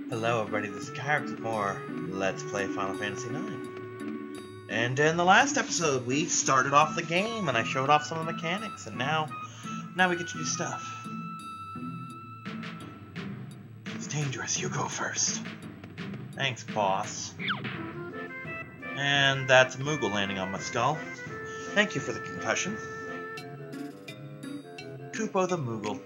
Hello everybody, this is Kyrie with more Let's Play Final Fantasy IX. And in the last episode, we started off the game, and I showed off some of the mechanics, and now we get to do stuff. It's dangerous, you go first. Thanks, boss. And that's a Moogle landing on my skull. Thank you for the concussion. Kupo the Moogle.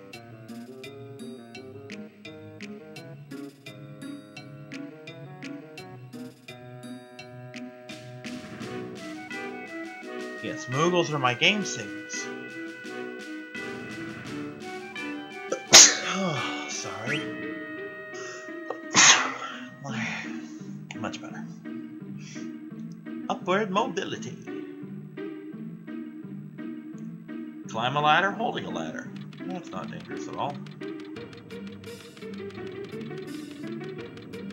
Yes, Moogles are my game savers. Oh, sorry. Much better. Upward mobility. Climb a ladder, holding a ladder. That's not dangerous at all.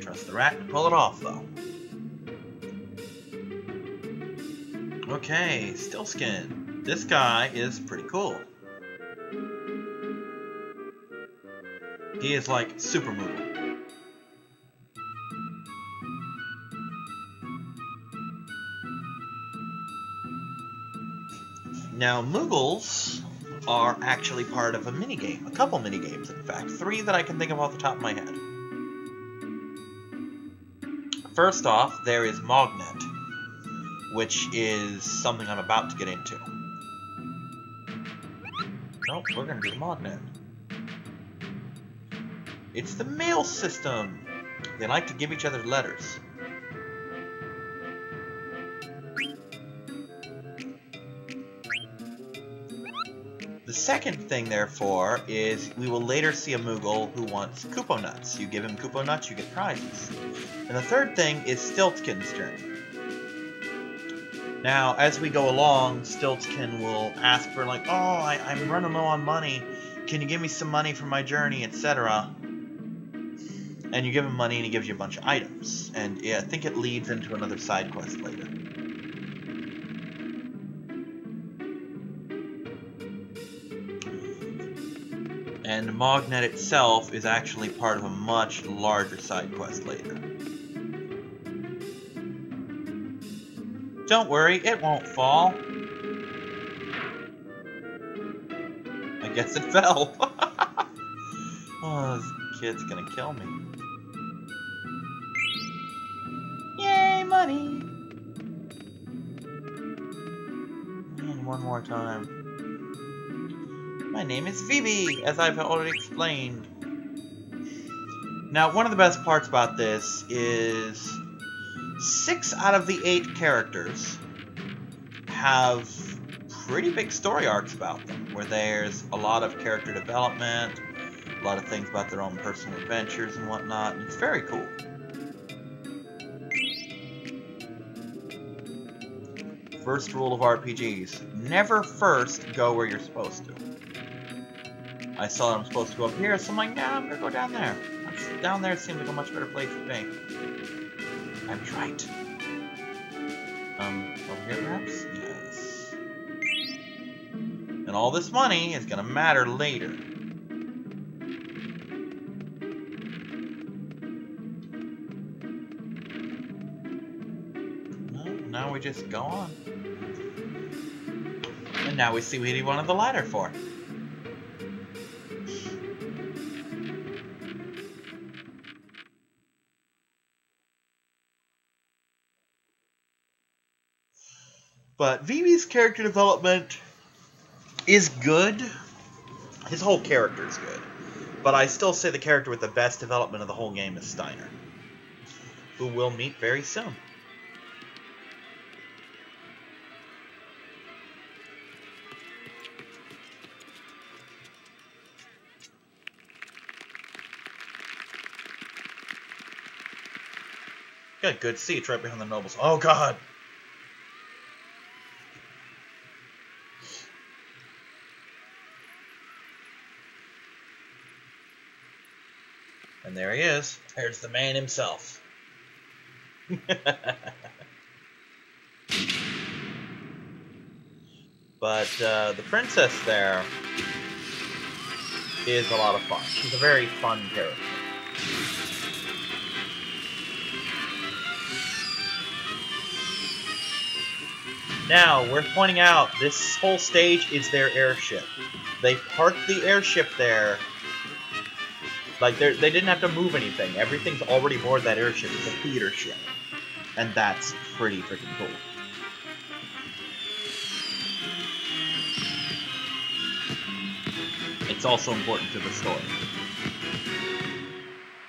Trust the rat to pull it off, though. Okay, Stillskin. This guy is pretty cool. He is like super Moogle. Now, Moogles are actually part of a minigame. A couple minigames, in fact. 3 that I can think of off the top of my head. First off, there is Mognet, which is something I'm about to get into. Nope, we're going to do the Mognet. It's the mail system. They like to give each other letters. The second thing, therefore, is we will later see a Moogle who wants Kupo Nuts. You give him Kupo Nuts, you get prizes. And the third thing is Stiltskin's journey. Now, as we go along, Stiltskin will ask for, like, oh, I'm running low on money. Can you give me some money for my journey, etc.? And you give him money and he gives you a bunch of items. And yeah, I think it leads into another side quest later. And Mognet itself is actually part of a much larger side quest later. Don't worry, it won't fall. I guess it fell. Oh, this kid's gonna kill me. Yay, money! And one more time. My name is Phoebe, as I've already explained. Now, one of the best parts about this is 6 out of the 8 characters have pretty big story arcs about them, where there's a lot of character development, a lot of things about their own personal adventures and whatnot, and it's very cool. First rule of RPGs, never first go where you're supposed to. I saw I'm supposed to go up here, so I'm like, nah, I'm gonna go down there. Down there seems like a much better place to be. I was right. Over here perhaps? Yes. And all this money is gonna matter later. No, now we just go on. And now we see what he wanted the ladder for. But Vivi's character development is good. His whole character is good. But I still say the character with the best development of the whole game is Steiner, who we'll meet very soon. Got a good seat right behind the nobles. Oh, God! And there he is. There's the man himself. But the princess there is a lot of fun. She's a very fun character. Now, worth pointing out, this whole stage is their airship. They parked the airship there. Like, they didn't have to move anything. Everything's already aboard that airship. It's a theater ship. And that's pretty freaking cool. It's also important to the story.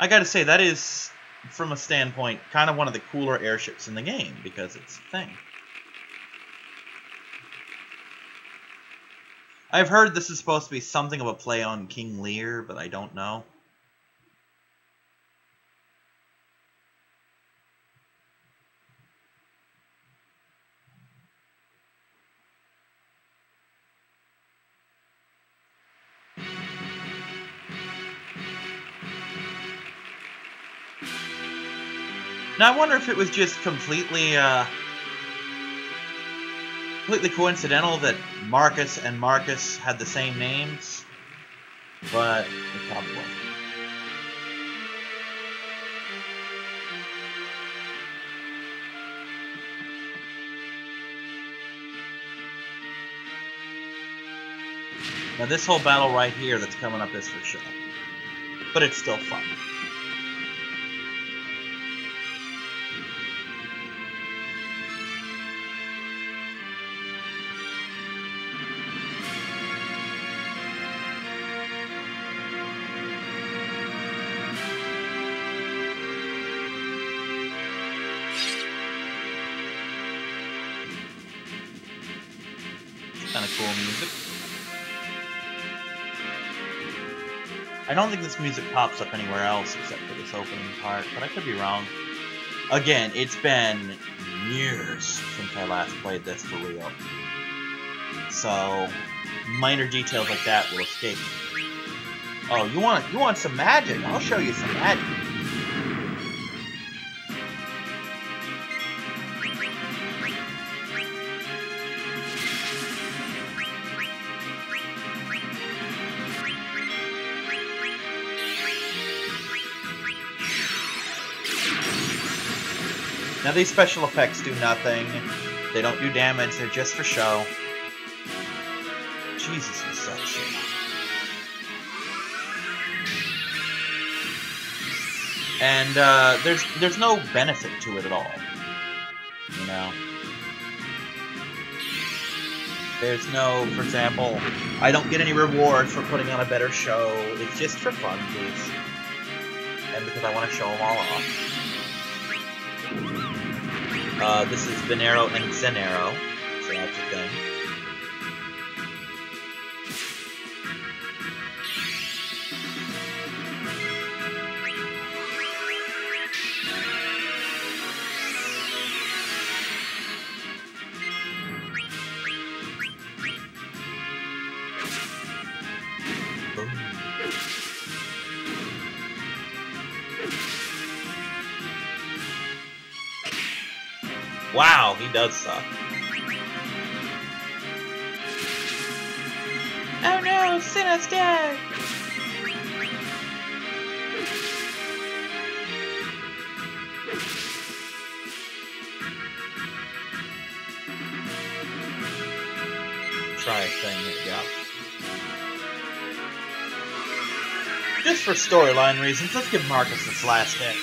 I gotta say, that is, from a standpoint, kind of one of the cooler airships in the game, because it's a thing. I've heard this is supposed to be something of a play on King Lear, but I don't know. Now, I wonder if it was just completely coincidental that Marcus and Marcus had the same names, but it probably wasn't. Now, this whole battle right here that's coming up is for show, but it's still fun. Kind of cool music. I don't think this music pops up anywhere else except for this opening part, but I could be wrong. Again, it's been years since I last played this for real. So, minor details like that will escape me. Oh, you want some magic? I'll show you some magic. Now these special effects do nothing. They don't do damage, they're just for show. Jesus, this sucks. And there's no benefit to it at all. You know? There's no, for example, I don't get any reward for putting on a better show. It's just for fun, please. And because I want to show them all off. This is Venero and Zenero, so that's a thing. Wow, he does suck. Oh no, Cinna's dead! Try a thing, yeah. Just for storyline reasons, let's give Marcus this last hit.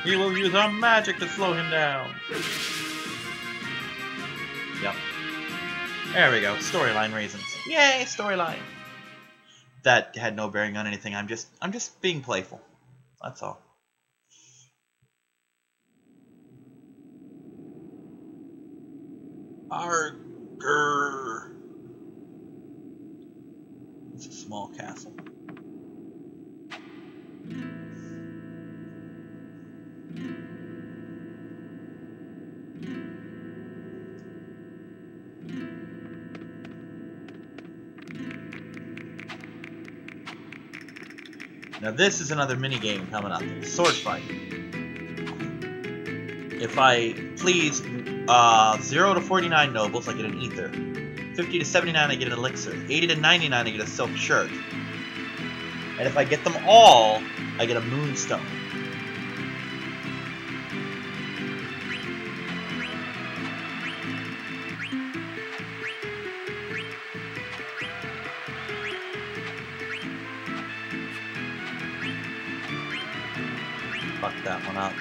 He will use our magic to slow him down. Yep. There we go. Storyline reasons. Yay, storyline. That had no bearing on anything. I'm just being playful. That's all. Arger. It's a small castle. Now this is another minigame coming up. Sword fighting. If I please 0 to 49 nobles, I get an ether. 50 to 79, I get an elixir. 80 to 99, I get a silk shirt. And if I get them all, I get a moonstone. fucked that one up.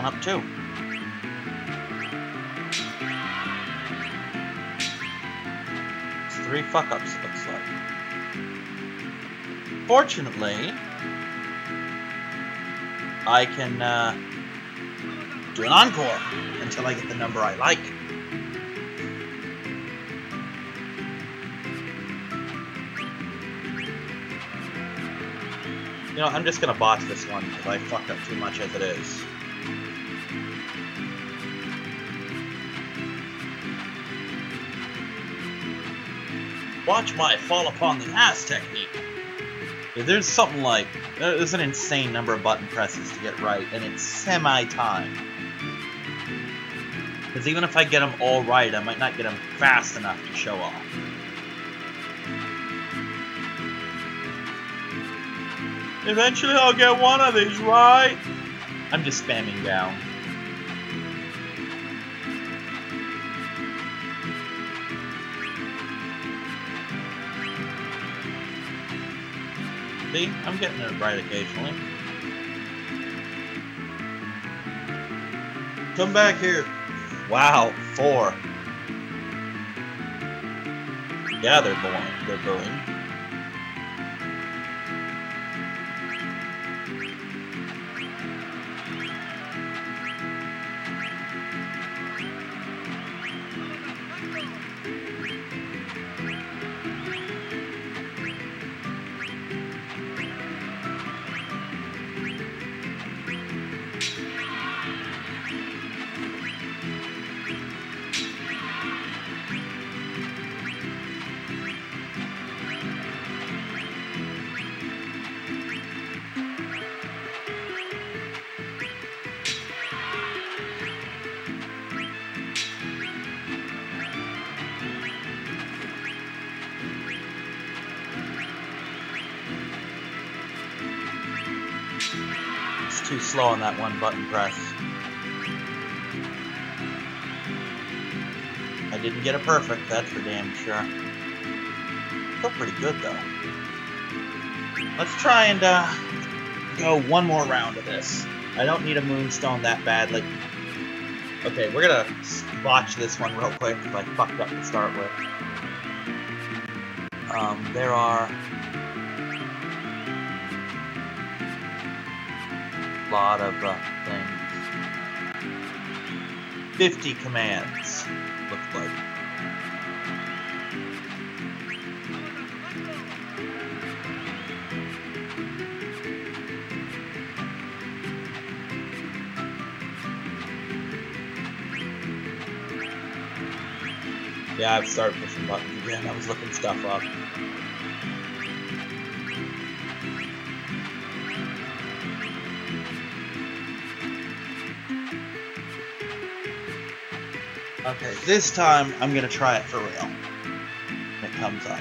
Up too. It's 3 fuck-ups, it looks like. Fortunately, I can do an encore until I get the number I like. You know, I'm just gonna botch this one because I fucked up too much as it is. Watch my fall upon the ass technique. Yeah, there's something like, there's an insane number of button presses to get right, and it's semi-timed. Because even if I get them all right, I might not get them fast enough to show off. Eventually I'll get one of these right. I'm just spamming down. See, I'm getting it right occasionally. Come back here. Wow, 4. Yeah, they're booing. They're booing. Too slow on that one button press. I didn't get it perfect, that's for damn sure. Felt pretty good though. Let's try and go one more round of this. I don't need a moonstone that badly. Okay, we're gonna botch this one real quick because I fucked up to start with. There are lot of things. 50 commands, looks like. Yeah, I've started pushing buttons again. I was looking stuff up. Okay, this time I'm gonna try it for real. When it comes up.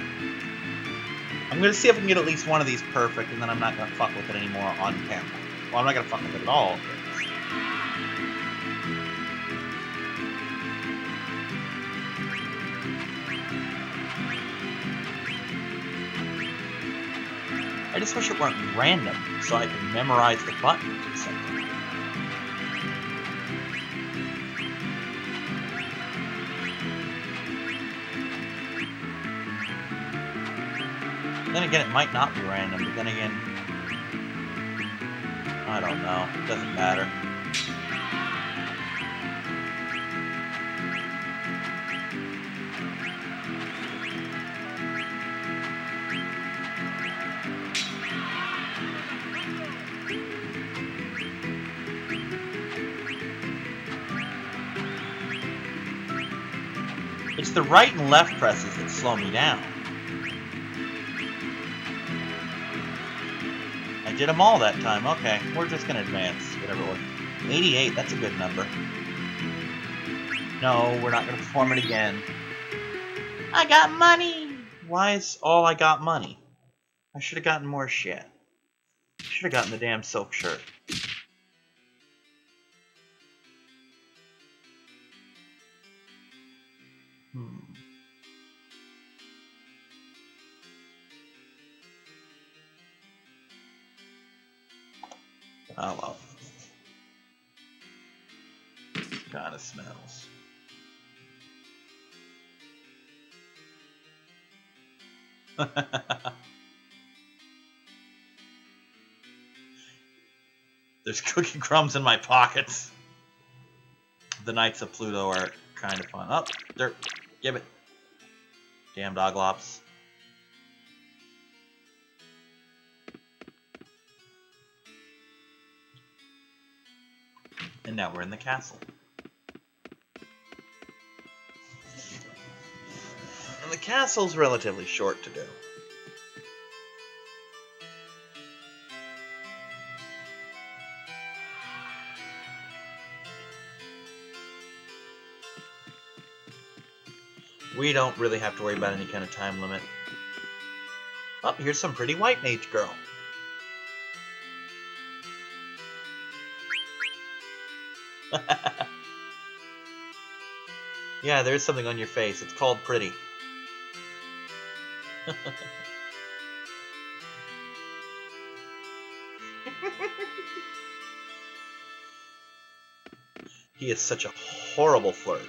I'm gonna see if I can get at least one of these perfect, and then I'm not gonna fuck with it anymore on camera. Well, I'm not gonna fuck with it at all. I just wish it weren't random, so I could memorize the buttons or something. Then again, it might not be random, but then again, I don't know. It doesn't matter. It's the right and left presses that slow me down. I did them all that time. Okay, we're just gonna advance. Whatever. whatever it was. 88, that's a good number. No, we're not going to perform it again. I got money! Why is all I got money? I should have gotten more shit. Should have gotten the damn silk shirt. Oh well. Kinda smells. There's cookie crumbs in my pockets. The Knights of Pluto are kind of fun. Oh, dirt. Give it. Damn doglops. And now we're in the castle. And the castle's relatively short to do. We don't really have to worry about any kind of time limit. Oh, here's some pretty white mage girl. Yeah, there's something on your face. It's called pretty. He is such a horrible flirt.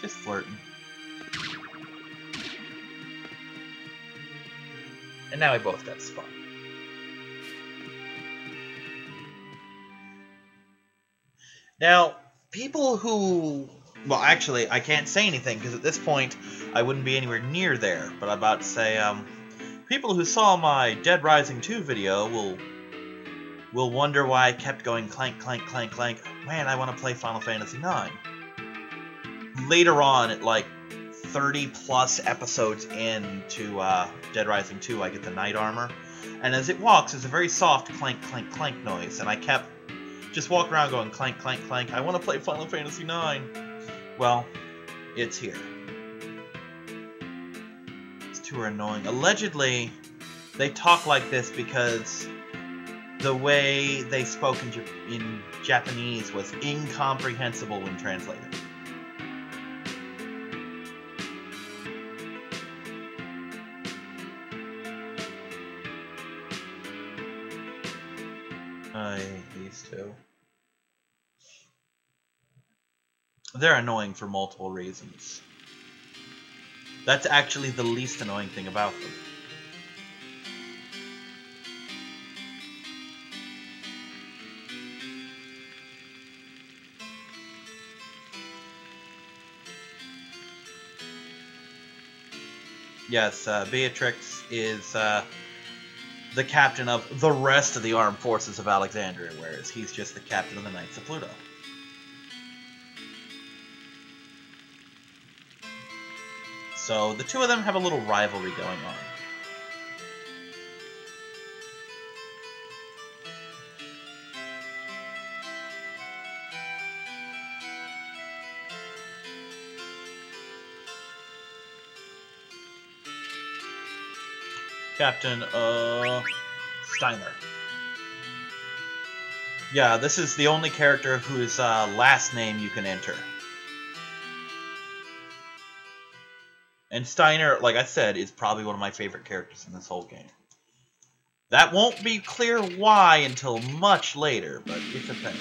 Just flirting. And now we both got spun. Now, people who... Well, actually, I can't say anything, because at this point, I wouldn't be anywhere near there. But I'm about to say, people who saw my Dead Rising 2 video will wonder why I kept going clank, clank, clank, clank. Man, I want to play Final Fantasy IX. Later on, at like 30-plus episodes into Dead Rising 2, I get the Knight Armor. And as it walks, there's a very soft clank, clank, clank noise. And I kept just walking around going clank, clank, clank. I want to play Final Fantasy IX. Well, it's here. These two are annoying. Allegedly, they talk like this because the way they spoke in Japanese was incomprehensible when translated. I hate these two. They're annoying for multiple reasons. That's actually the least annoying thing about them. Yes, Beatrix is the captain of the rest of the armed forces of Alexandria, whereas he's just the captain of the Knights of Pluto. So the two of them have a little rivalry going on. Captain, Steiner. Yeah, this is the only character whose last name you can enter. And Steiner, like I said, is probably one of my favorite characters in this whole game. That won't be clear why until much later, but it's a thing.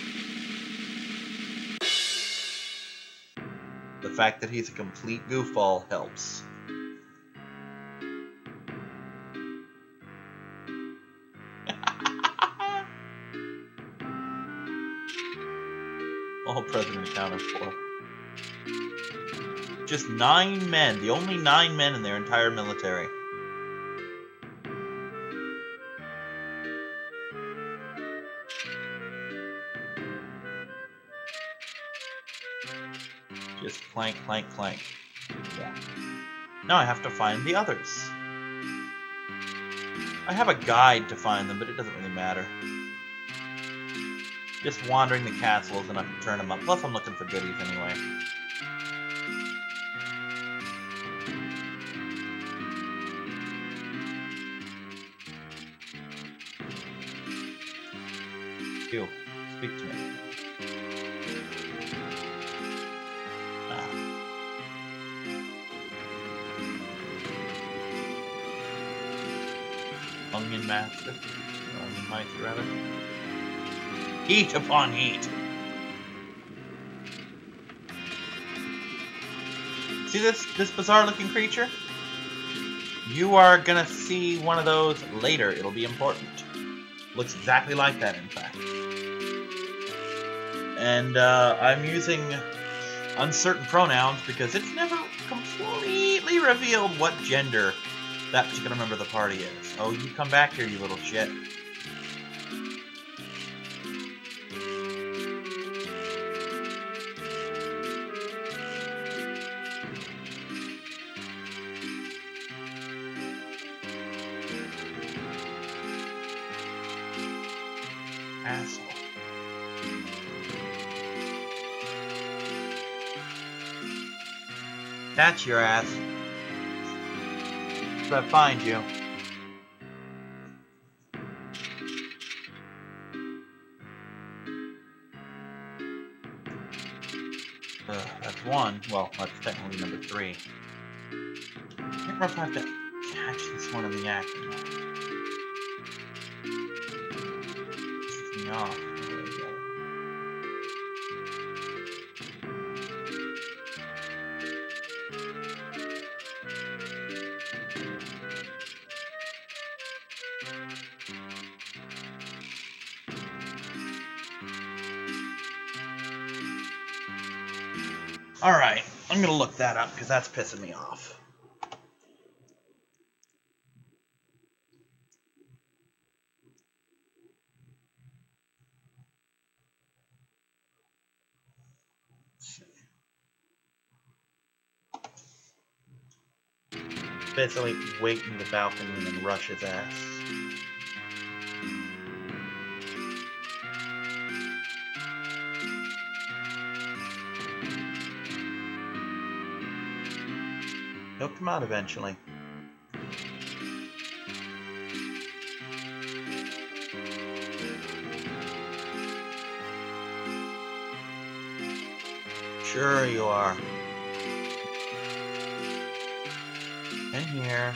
The fact that he's a complete goofball helps. All President accounted for. Just 9 men. The only 9 men in their entire military. Just clank, clank, clank. Yeah. Now I have to find the others. I have a guide to find them, but it doesn't really matter. Just wandering the castle is enough to turn them up. Plus, I'm looking for goodies anyway. You, speak to me. Onion Master. Onion Mighty, rather. Heat upon heat. See this bizarre looking creature? You are gonna see one of those later. It'll be important. Looks exactly like that, in fact. And I'm using uncertain pronouns because it's never completely revealed what gender that particular member of the party is. Oh, you come back here, you little shit. Asshole. That's your ass. So I find you. That's one. Well, that's technically number 3. I can't remember if I have to catch this one in the act or not. Pisses me off. There we go. Alright, I'm gonna look that up because that's pissing me off. Basically wait in the balcony and then rush his ass. He'll come out eventually. Sure you are. In here.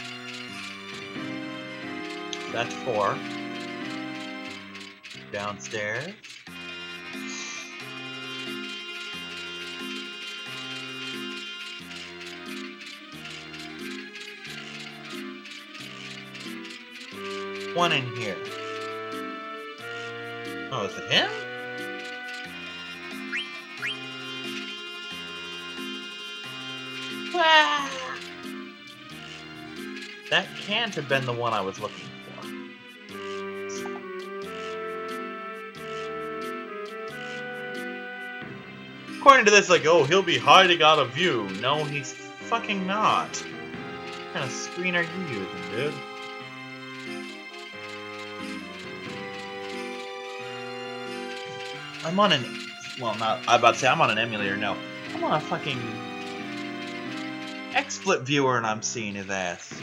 That's 4. Downstairs. One in here. Oh, is it him? Ah! That can't have been the one I was looking for. According to this, like, oh, he'll be hiding out of view. No, he's fucking not. What kind of screen are you using, dude? I'm on an... Well, not... I'm about to say I'm on an emulator, no. I'm on a fucking... XSplit viewer and I'm seeing his ass.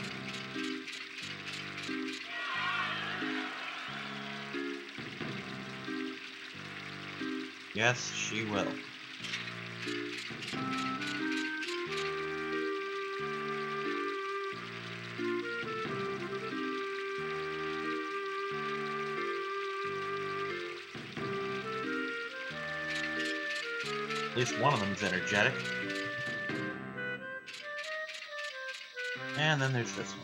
Yes, she will. At least one of them is energetic. And then there's this one.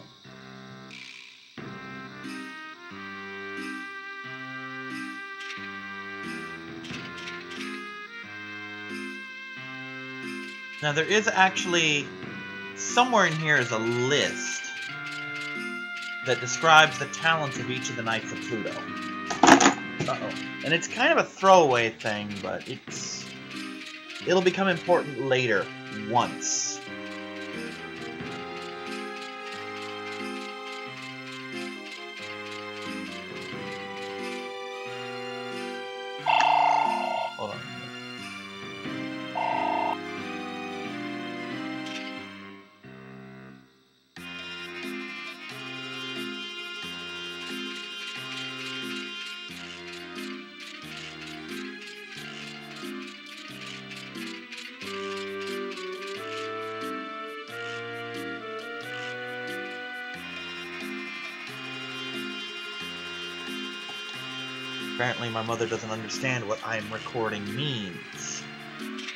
Now there is actually, somewhere in here is a list that describes the talents of each of the Knights of Pluto. Uh-oh. And it's kind of a throwaway thing, but it's It'll become important later, once. Hold on. Apparently my mother doesn't understand what I'm recording means.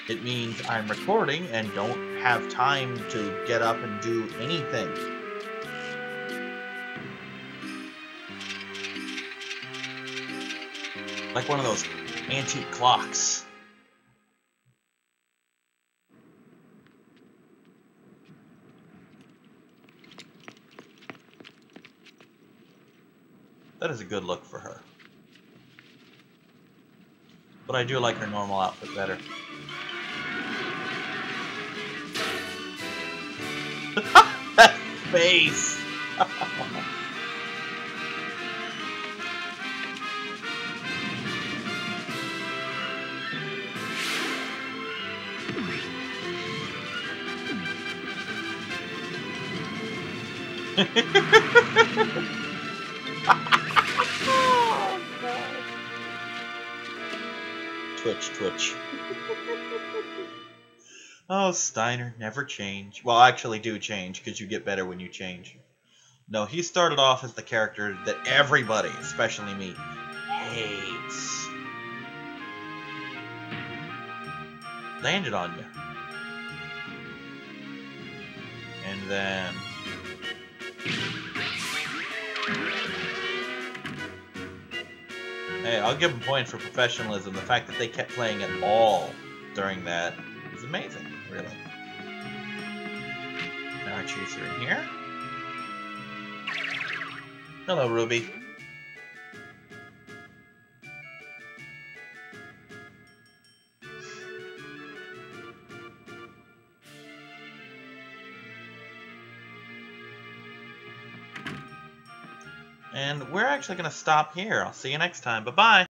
It means I'm recording and don't have time to get up and do anything. Like one of those antique clocks. That is a good look for her. But I do like her normal outfit better. That face! Twitch. Oh, Steiner, never change. Well, actually do change, because you get better when you change. No, he started off as the character that everybody, especially me, hates. Landed on you. And then... Hey, I'll give them points for professionalism. The fact that they kept playing at all during that is amazing, really. Now I choose her in here. Hello, Ruby. And we're actually going to stop here. I'll see you next time. Bye-bye.